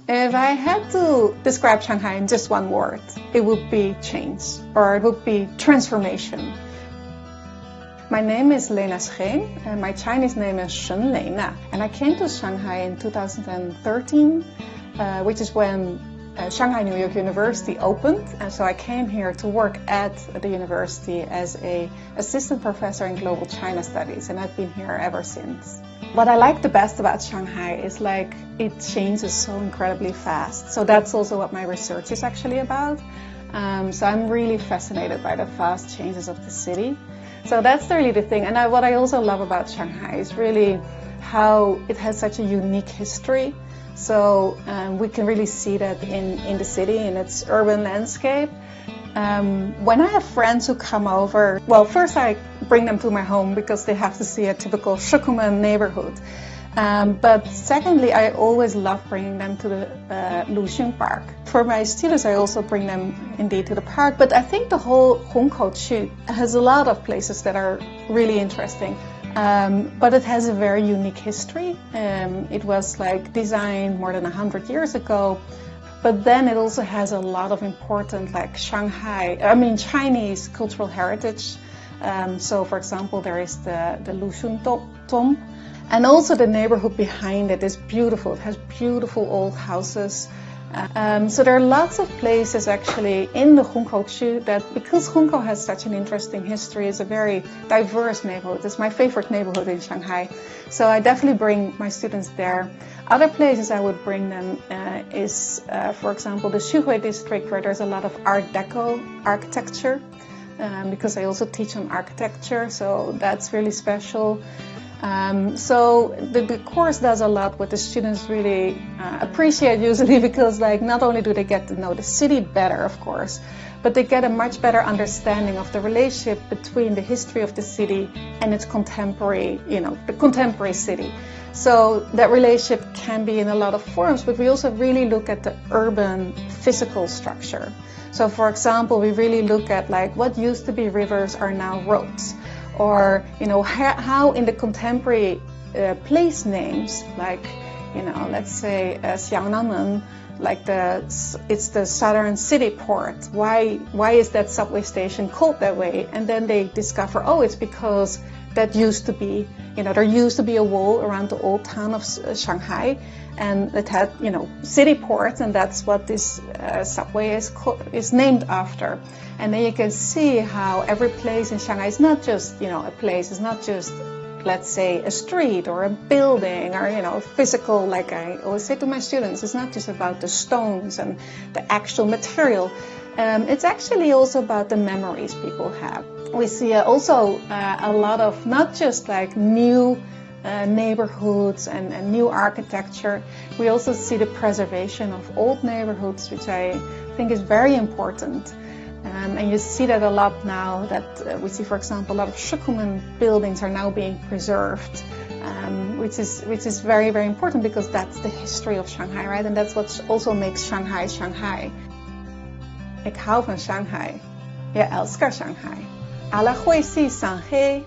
If I had to describe Shanghai in just one word, it would be change, or it would be transformation. My name is Lena Scheen, and my Chinese name is Shen Lena. And I came to Shanghai in 2013, which is when Shanghai New York University opened. And so I came here to work at the university as an assistant professor in global China studies, and I've been here ever since. What I like the best about Shanghai is like it changes so incredibly fast. So that's also what my research is actually about. So I'm really fascinated by the fast changes of the city. So that's really the thing. And what I also love about Shanghai is really how it has such a unique history. So we can really see that in the city, in its urban landscape. When I have friends who come over, well, first I bring them to my home because they have to see a typical Shukuman neighborhood. But secondly, I always love bringing them to the Luxun Park. For my students, I also bring them indeed to the park. But I think the whole Hongkou has a lot of places that are really interesting. But it has a very unique history. It was like designed more than 100 years ago. But then it also has a lot of important like Chinese cultural heritage. So for example, there is the Luxun Tomb. And also the neighborhood behind it is beautiful. It has beautiful old houses. So there are lots of places actually in the Hongkou that, because Hongkou has such an interesting history, it's a very diverse neighborhood. It's my favorite neighborhood in Shanghai. So I definitely bring my students there. Other places I would bring them is, for example, the Xuhui district, where there's a lot of Art Deco architecture, because I also teach on architecture, so that's really special. So the course does a lot what the students really appreciate usually, because like not only do they get to know the city better, of course, but they get a much better understanding of the relationship between the history of the city and its contemporary, the contemporary city. So that relationship can be in a lot of forms, but we also really look at the urban physical structure. So for example, we really look at like what used to be rivers are now roads. Or, how in the contemporary place names, like, let's say Xiangnamen, like it's the southern city port. Why is that subway station called that way? And then they discover, oh, it's because that used to be, there used to be a wall around the old town of Shanghai, and it had, city ports, and that's what this subway is named after. And then you can see how every place in Shanghai is not just, a place. It's not just, let's say, a street or a building or, physical, like I always say to my students, it's not just about the stones and the actual material. It's actually also about the memories people have. We see also a lot of not just like new neighborhoods and new architecture. We also see the preservation of old neighborhoods, which I think is very important. And you see that a lot now that we see, for example, a lot of Shukuman buildings are now being preserved, which is very, very important, because that's the history of Shanghai, right? And that's what also makes Shanghai Shanghai. Ik hou van Shanghai. Jeg elsker Shanghai. Alle 會是上海